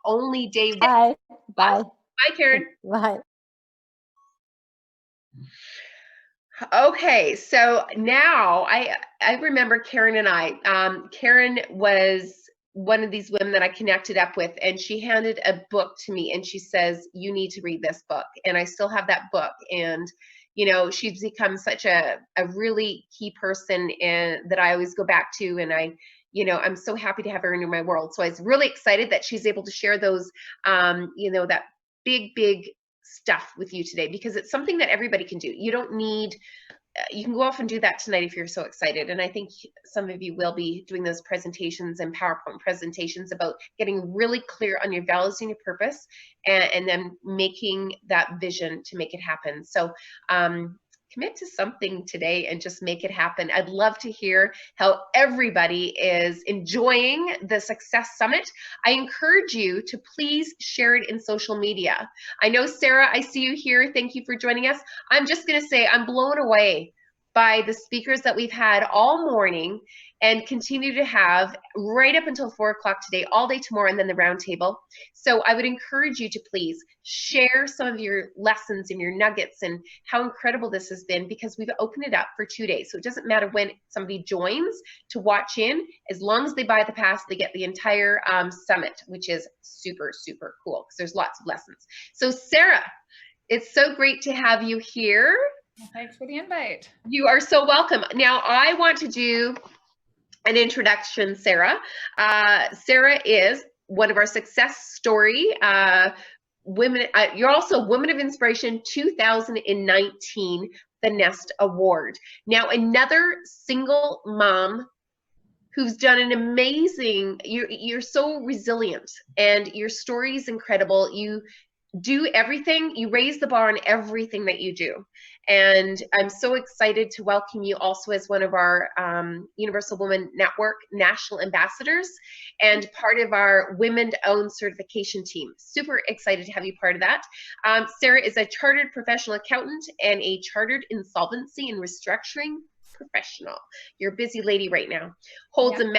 only Dave. Bye. Bye. Bye, Karen. Bye. Okay, so now I remember Karen and I. Karen was one of these women that I connected up with, and she handed a book to me, and she says, "You need to read this book." And I still have that book, and she's become such a really key person that I always go back to, and I'm so happy to have her in my world. So I was really excited that she's able to share those, that big stuff with you today, because it's something that everybody can do. You don't need, you can go off and do that tonight if you're so excited. And I think some of you will be doing those presentations and PowerPoint presentations about getting really clear on your values and your purpose, and then making that vision to make it happen. So commit to something today and just make it happen. I'd love to hear how everybody is enjoying the Success Summit. I encourage you to please share it in social media. I know, Sarah, I see you here. Thank you for joining us. I'm just going to say I'm blown away by the speakers that we've had all morning and continue to have right up until 4 o'clock today, all day tomorrow, and then the roundtable. So I would encourage you to please share some of your lessons and your nuggets and how incredible this has been, because we've opened it up for 2 days. So it doesn't matter when somebody joins to watch in, as long as they buy the pass, they get the entire summit, which is super, super cool because there's lots of lessons. So Sarah, it's so great to have you here. Well, thanks for the invite. You are so welcome. Now I want to do an introduction, Sarah. Sarah is one of our success story women. You're also Women of Inspiration 2019, the Nest Award. Now, another single mom who's done an amazing, you're so resilient, and your story is incredible. You do everything, you raise the bar on everything that you do. And I'm so excited to welcome you also as one of our Universal Women Network National Ambassadors and part of our Women-Owned certification team. Super excited to have you part of that. Sarah is a chartered professional accountant and a chartered insolvency and restructuring professional. You're a busy lady right now. Holds a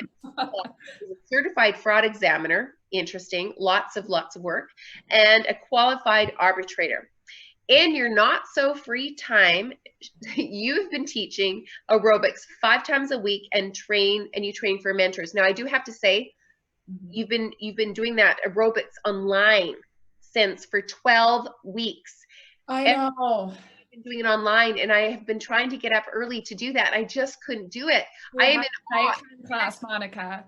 certified fraud examiner. Interesting. Lots of work. And a qualified arbitrator. In your not so free time, you've been teaching aerobics 5 times a week and you train for mentors. Now I do have to say, you've been doing that aerobics online for 12 weeks. I know. Been doing it online, and I have been trying to get up early to do that. I just couldn't do it. I am in class, Monica.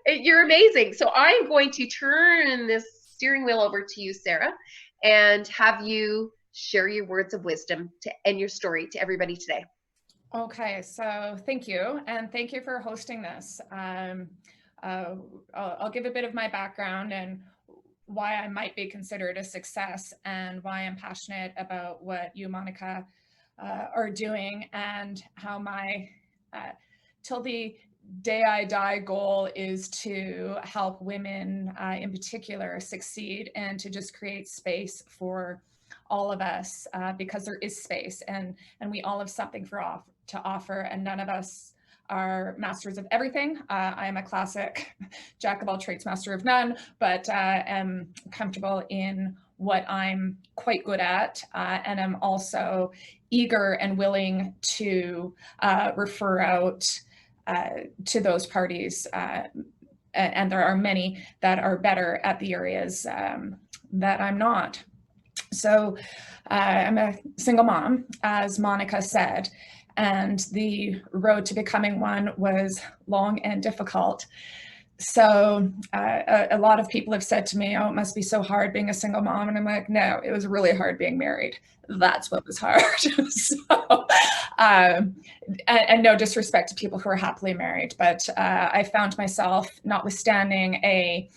You're amazing. So I'm going to turn this steering wheel over to you, Sarah, and have you share your words of wisdom and your story to everybody today. Okay, so thank you, and thank you for hosting this. I'll give a bit of my background and why I might be considered a success and why I'm passionate about what you, Monica, are doing, and how my till the day I die goal is to help women in particular succeed and to just create space for all of us, because there is space, and we all have something to offer, and none of us are masters of everything. I am a classic jack of all trades, master of none, but am comfortable in what I'm quite good at, and I'm also eager and willing to refer out to those parties, and there are many that are better at the areas that I'm not. So I'm a single mom, as Monica said, and the road to becoming one was long and difficult. So a lot of people have said to me, oh, it must be so hard being a single mom. And I'm like, no, it was really hard being married. That's what was hard. So, and no disrespect to people who are happily married, but I found myself, notwithstanding a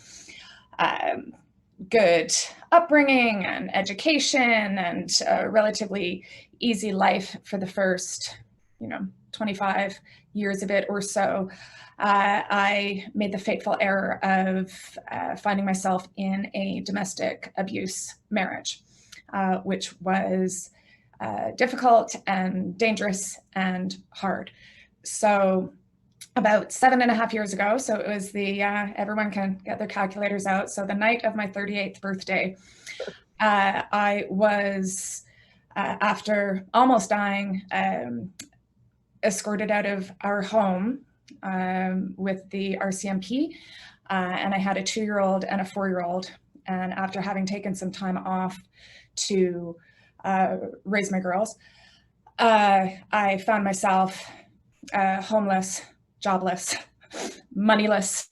good upbringing and education and a relatively easy life for the first, 25 years of it or so, I made the fateful error of finding myself in a domestic abuse marriage, which was difficult and dangerous and hard. So about 7.5 years ago. So it was the, everyone can get their calculators out. So the night of my 38th birthday, I was, after almost dying, escorted out of our home with the RCMP. And I had a 2-year-old and a 4-year-old. And after having taken some time off to raise my girls, I found myself homeless, jobless, moneyless,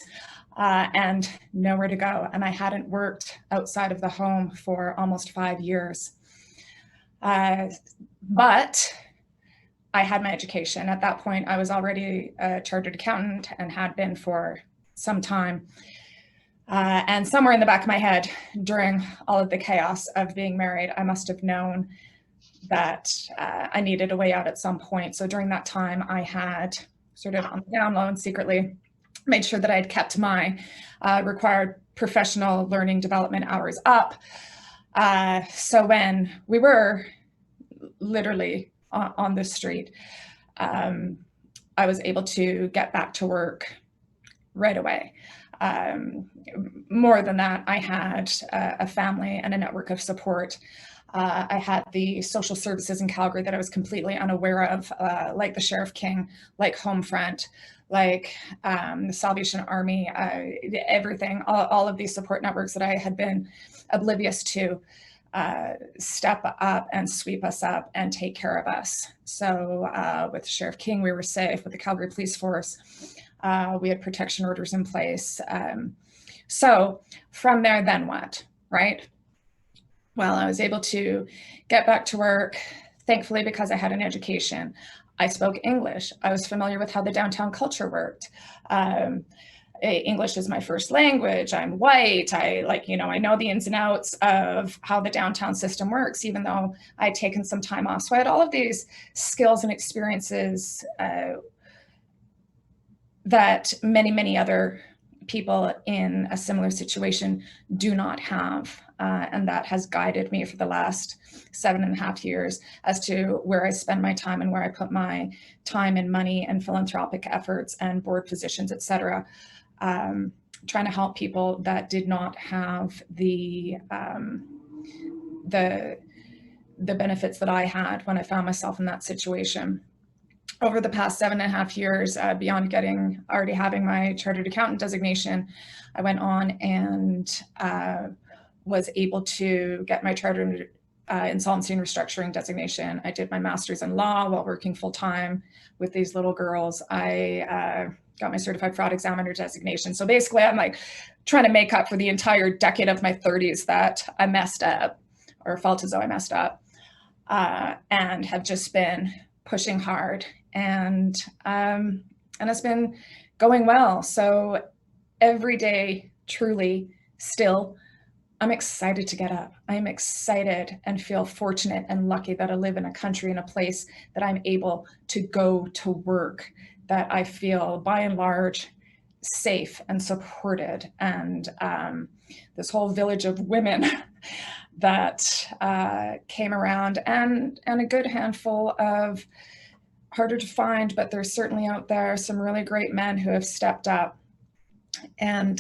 and nowhere to go. And I hadn't worked outside of the home for almost 5 years. But I had my education. At that point, I was already a chartered accountant and had been for some time. And somewhere in the back of my head, during all of the chaos of being married, I must have known that I needed a way out at some point. So during that time, I had sort of on the down low and secretly made sure that I had kept my required professional learning development hours up. So when we were literally on the street, I was able to get back to work right away. More than that, I had a family and a network of support. I had the social services in Calgary that I was completely unaware of, like the Sheriff King, like Homefront, like the Salvation Army, everything, all of these support networks that I had been oblivious to step up and sweep us up and take care of us. So with Sheriff King, we were safe. With the Calgary Police Force, we had protection orders in place. So from there, then what, right? Well, I was able to get back to work, thankfully, because I had an education. I spoke English. I was familiar with how the downtown culture worked. English is my first language. I'm white. I know the ins and outs of how the downtown system works, even though I'd taken some time off. So I had all of these skills and experiences that many, many other people in a similar situation do not have. And that has guided me for the last 7.5 years as to where I spend my time and where I put my time and money and philanthropic efforts and board positions, et cetera, trying to help people that did not have the benefits that I had when I found myself in that situation. Over the past 7.5 years, beyond already having my chartered accountant designation, I went on and was able to get my chartered insolvency and restructuring designation. I did my master's in law while working full time with these little girls. I got my certified fraud examiner designation. So basically, I'm like trying to make up for the entire decade of my 30s that I messed up or felt as though I messed up, and have just been pushing hard. And it's been going well. So every day, truly, still, I'm excited to get up. I'm excited and feel fortunate and lucky that I live in a country and a place that I'm able to go to work, that I feel by and large safe and supported. And this whole village of women that came around, and a good handful of harder to find, but there's certainly out there some really great men who have stepped up. And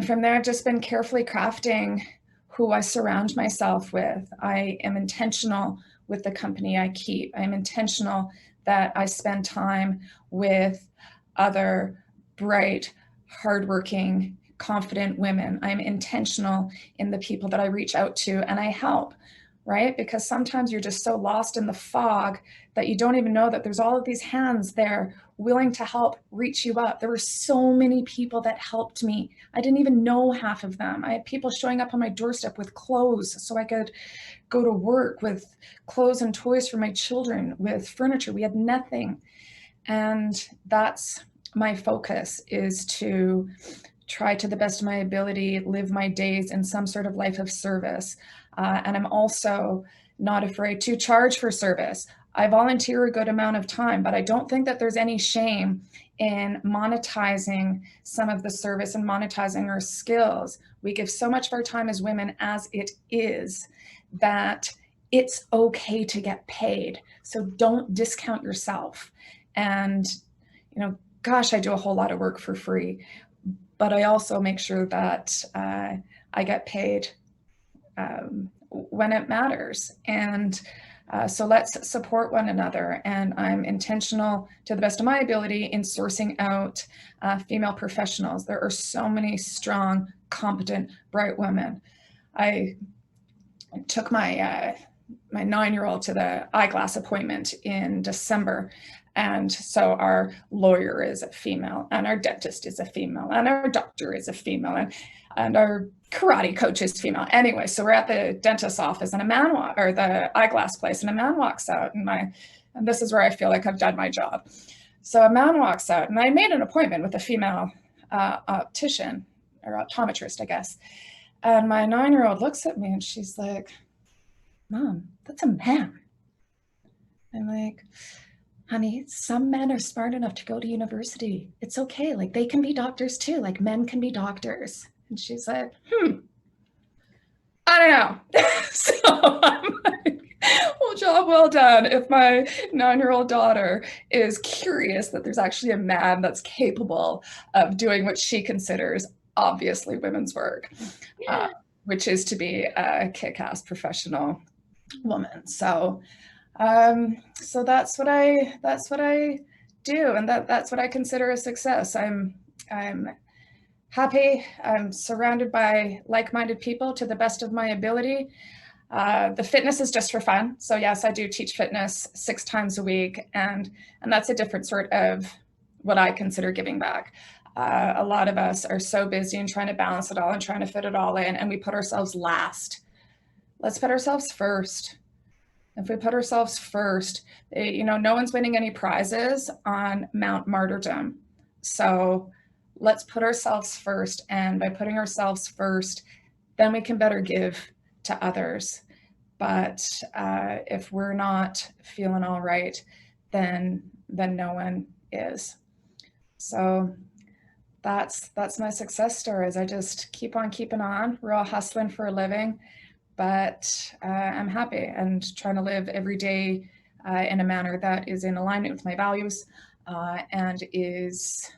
from there, I've just been carefully crafting who I surround myself with. I am intentional with the company I keep. I'm intentional that I spend time with other bright, hardworking, confident women. I'm intentional in the people that I reach out to and I help, right? Because sometimes you're just so lost in the fog that you don't even know that there's all of these hands there willing to help reach you up. There were so many people that helped me. I didn't even know half of them. I had people showing up on my doorstep with clothes so I could go to work, with clothes and toys for my children, with furniture. We had nothing. And that's my focus, is to try to the best of my ability, live my days in some sort of life of service. And I'm also not afraid to charge for service. I volunteer a good amount of time, but I don't think that there's any shame in monetizing some of the service and monetizing our skills. We give so much of our time as women as it is that it's okay to get paid. So don't discount yourself. And gosh, I do a whole lot of work for free, but I also make sure that I get paid when it matters. And so let's support one another. And I'm intentional to the best of my ability in sourcing out female professionals. There are so many strong, competent, bright women. I took my 9-year-old to the eyeglass appointment in December. And so our lawyer is a female, and our dentist is a female, and our doctor is a female, and our karate coach is female. Anyway, so we're at the dentist's office, and or the eyeglass place, and a man walks out, and this is where I feel like I've done my job. So a man walks out, and I made an appointment with a female optician, or optometrist, I guess. And my 9-year-old looks at me, and she's like, "Mom, that's a man." I'm like, "Honey, some men are smart enough to go to university. It's okay. Like, they can be doctors too. Like, men can be doctors." And she's like, I don't know. So I'm like, well, job well done. If my 9-year-old daughter is curious that there's actually a man that's capable of doing what she considers obviously women's work, which is to be a kick-ass professional woman. So so that's what I do, and that's what I consider a success. I'm happy. I'm surrounded by like-minded people to the best of my ability. The fitness is just for fun. So yes, I do teach fitness 6 times a week, and that's a different sort of what I consider giving back. A lot of us are so busy and trying to balance it all and trying to fit it all in, and we put ourselves last. Let's put ourselves first. If we put ourselves first, no one's winning any prizes on Mount Martyrdom. So let's put ourselves first. And by putting ourselves first, then we can better give to others. But if we're not feeling all right, then no one is. So that's my success stories. I just keep on keeping on. We're all hustling for a living. But I'm happy and trying to live every day in a manner that is in alignment with my values and is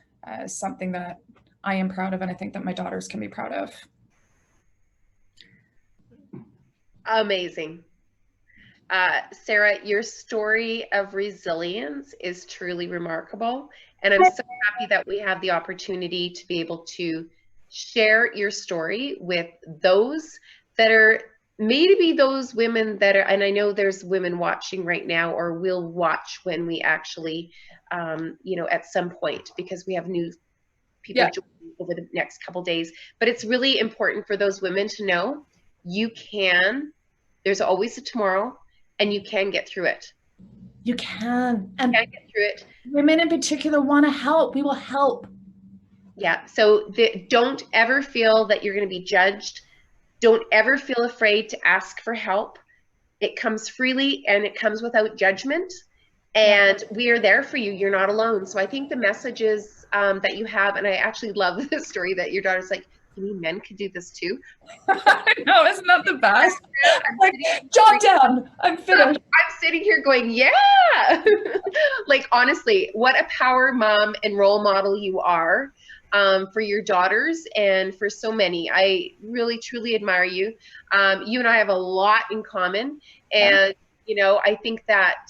something that I am proud of, and I think that my daughters can be proud of. Amazing. Sarah, your story of resilience is truly remarkable. And I'm so happy that we have the opportunity to be able to share your story with those that are maybe those women that are, and I know there's women watching right now or will watch when we actually, at some point, because we have new people joining over the next couple days. But it's really important for those women to know there's always a tomorrow, and you can get through it. You can. And you can get through it. Women in particular want to help. We will help. Yeah. So don't ever feel that you're going to be judged. Don't ever feel afraid to ask for help. It comes freely and it comes without judgment. And we are there for you. You're not alone. So I think the messages that you have, and I actually love the story that your daughter's like, "You mean men could do this too?" I know, isn't that the best? I'm like, job done. I'm finished. I'm sitting here going, yeah. Like, honestly, what a power mom and role model you are. For your daughters and for so many. I really, truly admire you. You and I have a lot in common. And, I think that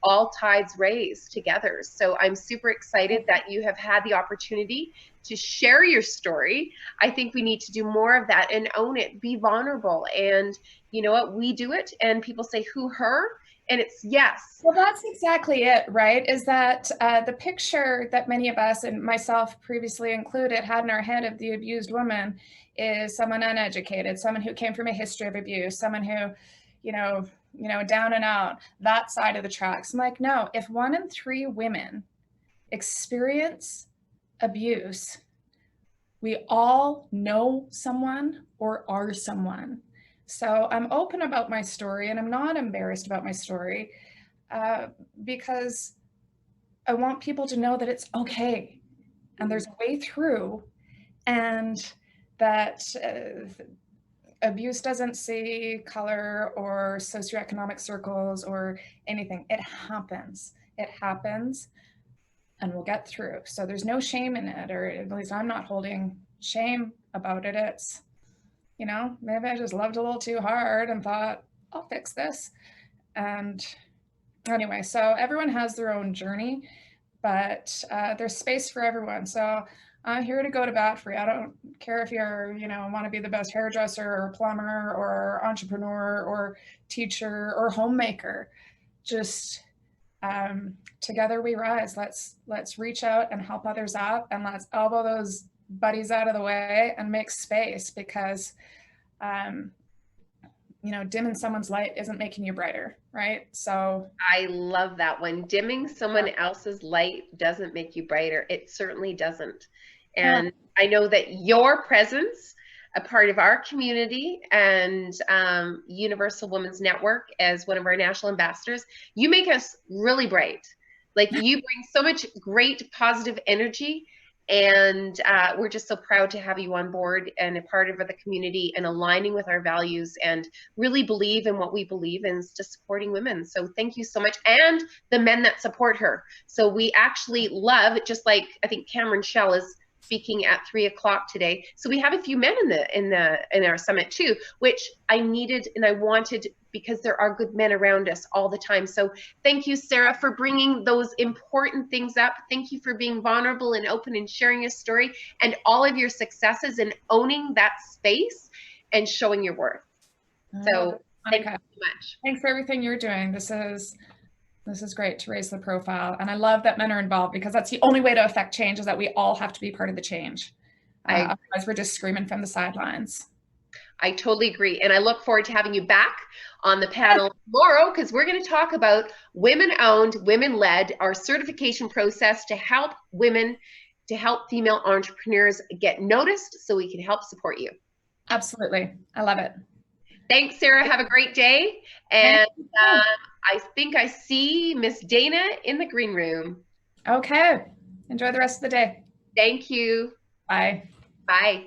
all tides raise together. So I'm super excited that you have had the opportunity to share your story. I think we need to do more of that and own it, be vulnerable. And you know what? We do it. And people say, who, her? And it's yes. Well, that's exactly it, right? Is that the picture that many of us, and myself previously included, had in our head of the abused woman is someone uneducated, someone who came from a history of abuse, someone who, down and out, that side of the tracks. I'm like, no, if 1 in 3 women experience abuse, we all know someone or are someone. So I'm open about my story, and I'm not embarrassed about my story because I want people to know that it's okay and there's a way through, and that abuse doesn't see color or socioeconomic circles or anything. It happens. It happens. and we'll get through. So there's no shame in it, or at least I'm not holding shame about it. It's, you know, maybe I just loved a little too hard and thought, I'll fix this. And anyway, so everyone has their own journey, but there's space for everyone. So I'm here to go to bat for you. I don't care if you're, you know, want to be the best hairdresser or plumber or entrepreneur or teacher or homemaker. Just together we rise. Let's reach out and help others up, and let's elbow those buddies out of the way and make space, because you know, dimming someone's light isn't making you brighter, right? So I love that one. Dimming someone else's light doesn't make you brighter. It certainly doesn't. And I know that your presence, a part of our community and Universal Women's Network as one of our national ambassadors, you make us really bright. Like, you bring so much great positive energy, and we're just so proud to have you on board and a part of the community and aligning with our values and really believe in what we believe in, is just supporting women. So thank you so much. And the men that support her. So we actually love, just like I think Cameron Shell is speaking at 3 o'clock today. So we have a few men in our summit too, which I needed and I wanted, because there are good men around us all the time. So thank you, Sarah, for bringing those important things up. Thank you for being vulnerable and open and sharing your story and all of your successes and owning that space and showing your worth. So thank you so much. Thanks for everything you're doing. This is great to raise the profile. And I love that men are involved, because that's the only way to affect change, is that we all have to be part of the change. Otherwise we're just screaming from the sidelines. I totally agree. And I look forward to having you back on the panel tomorrow, because we're going to talk about women-owned, women-led, our certification process to help women, to help female entrepreneurs get noticed so we can help support you. Absolutely. I love it. Thanks, Sarah. Have a great day. And I think I see Miss Dana in the green room. Okay. Enjoy the rest of the day. Thank you. Bye. Bye.